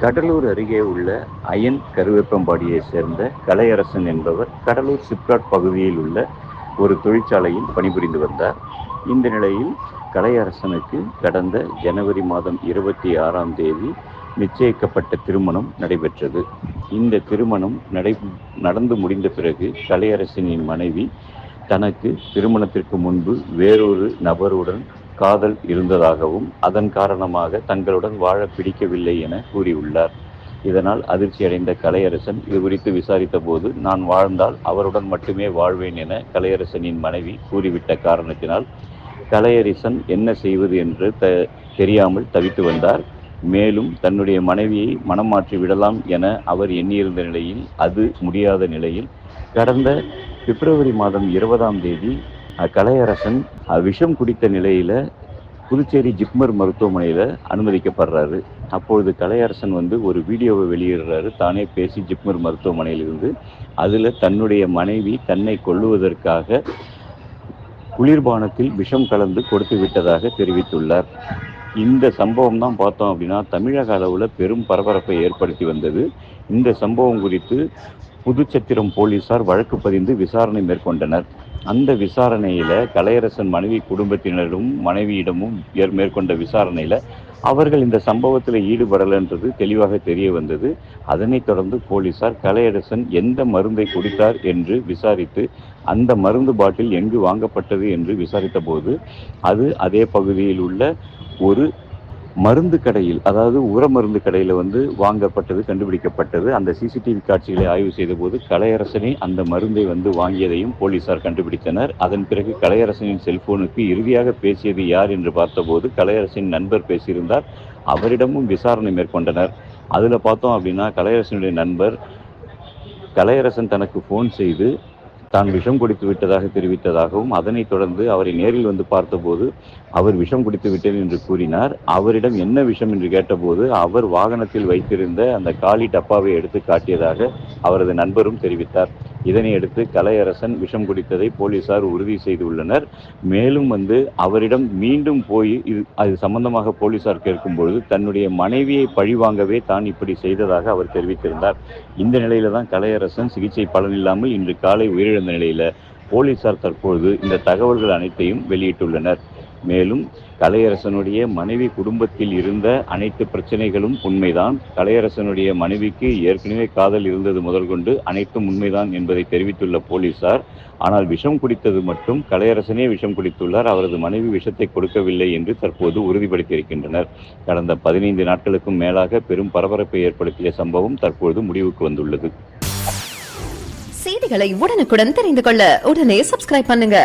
கடலூர் அருகே உள்ள அயன் கருவேப்பம்பாடியை சேர்ந்த கலையரசன் என்பவர் கடலூர் சிப்காட் பகுதியில் உள்ள ஒரு தொழிற்சாலையில் பணிபுரிந்து வந்தார். இந்த நிலையில் கலையரசனுக்கு கடந்த ஜனவரி மாதம் 26ஆம் தேதி நிச்சயிக்கப்பட்ட திருமணம் நடைபெற்றது. இந்த திருமணம் நடந்து முடிந்த பிறகு கலையரசனின் மனைவி தனக்கு திருமணத்திற்கு முன்பு வேறொரு நபருடன் காதல் இருந்ததாகவும் அதன் காரணமாக தங்களுடன் வாழ பிடிக்கவில்லை என கூறியுள்ளார். இதனால் அதிர்ச்சியடைந்த கலையரசன் இது குறித்து விசாரித்த போது, நான் வாழ்ந்தால் அவருடன் மட்டுமே வாழ்வேன் என கலையரசனின் மனைவி கூறிவிட்ட காரணத்தினால் கலையரசன் என்ன செய்வது என்று தெரியாமல் தவித்து வந்தார். மேலும் தன்னுடைய மனைவியை மனம் மாற்றி விடலாம் என அவர் எண்ணியிருந்த நிலையில் அது முடியாத நிலையில் கடந்த பிப்ரவரி மாதம் 20ஆம் தேதி கலையரசன் விஷம் குடித்த நிலையில புதுச்சேரி ஜிப்மர் மருத்துவமனையில அனுமதிக்கப்படுறாரு. அப்பொழுது கலையரசன் ஒரு வீடியோவை வெளியிடுறாரு. தானே பேசி ஜிப்மர் மருத்துவமனையிலிருந்து அதுல தன்னுடைய மனைவி தன்னை கொல்லுவதற்காக குளிர்பானத்தில் விஷம் கலந்து கொடுத்து விட்டதாக தெரிவித்துள்ளார். இந்த சம்பவம் தான் பார்த்தோம் அப்படின்னா தமிழக அளவில் பெரும் பரபரப்பை ஏற்படுத்தி வந்தது. இந்த சம்பவம் குறித்து புதுச்சத்திரம் போலீசார் வழக்கு பதிந்து விசாரணை மேற்கொண்டனர். அந்த விசாரணையில கலையரசன் மனைவி குடும்பத்தினரும் மனைவியிடமும் மேற்கொண்ட விசாரணையில அவர்கள் இந்த சம்பவத்தில் ஈடுபடலன்றது தெளிவாக தெரிய வந்தது. அதனைத் தொடர்ந்து போலீசார் கலையரசன் எந்த மருந்தை குடித்தார் என்று விசாரித்து அந்த மருந்து பாட்டில் எங்கு வாங்கப்பட்டது என்று விசாரித்த போது அது அதே பகுதியில் உள்ள ஒரு மருந்து கடையில், அதாவது உர மருந்து கடையில் வாங்கப்பட்டது கண்டுபிடிக்கப்பட்டது. அந்த சிசிடிவி காட்சிகளை ஆய்வு செய்த போது கலையரசனே அந்த மருந்தை வாங்கியதையும் போலீசார் கண்டுபிடித்தனர். அதன் பிறகு கலையரசனின் செல்போனுக்கு இறுதியாக பேசியது யார் என்று பார்த்தபோது கலையரசனின் நண்பர் பேசியிருந்தார். அவரிடமும் விசாரணை மேற்கொண்டனர். அதில் பார்த்தோம் அப்படின்னா கலையரசனுடைய நண்பர் கலையரசன் தனக்கு ஃபோன் செய்து தான் விஷம் குடித்து விட்டதாக தெரிவித்ததாகவும் அதனைத் தொடர்ந்து அவரை நேரில் பார்த்தபோது அவர் விஷம் குடித்து விட்டேன் என்று கூறினார். அவரிடம் என்ன விஷம் என்று கேட்டபோது அவர் வாகனத்தில் வைத்திருந்த அந்த காலி டப்பாவை எடுத்து காட்டியதாக அவரது நண்பரும் தெரிவித்தார். இதனையடுத்து கலையரசன் விஷம் குடித்ததை போலீசார் உறுதி செய்துள்ளனர். மேலும் அவரிடம் மீண்டும் போய் அது சம்பந்தமாக போலீசார் கேட்கும்பொழுது தன்னுடைய மனைவியை பழிவாங்கவே தான் இப்படி செய்ததாக அவர் தெரிவித்திருந்தார். இந்த நிலையில தான் கலையரசன் சிகிச்சை பலனில்லாமல் இன்று காலை உயிரிழந்த நிலையில போலீசார் தற்பொழுது இந்த தகவல்கள் அனைத்தையும் வெளியிட்டுள்ளனர். மேலும் கலையரசனுடைய மனைவி குடும்பத்தில் இருந்த அனைத்து பிரச்சனைகளும் உண்மைதான். கலையரசனுடைய மனைவிக்கு ஏற்கனவே காதல் இருந்தது முதல் கொண்டு அனைத்தும் உண்மைதான் என்பதை தெரிவித்துள்ள போலீசார், ஆனால் விஷம் குடித்தது மட்டும் கலையரசனே விஷம் குடித்துள்ளார், அவரது மனைவி விஷத்தை கொடுக்கவில்லை என்று தற்போது உறுதிப்படுத்தியிருக்கின்றனர். கடந்த 15 நாட்களுக்கும் மேலாக பெரும் பரபரப்பை ஏற்படுத்திய சம்பவம் தற்போது முடிவுக்கு வந்துள்ளது. செய்திகளை உடனுக்குடன் தெரிந்து கொள்ள உடனே சப்ஸ்கிரைப் பண்ணுங்க.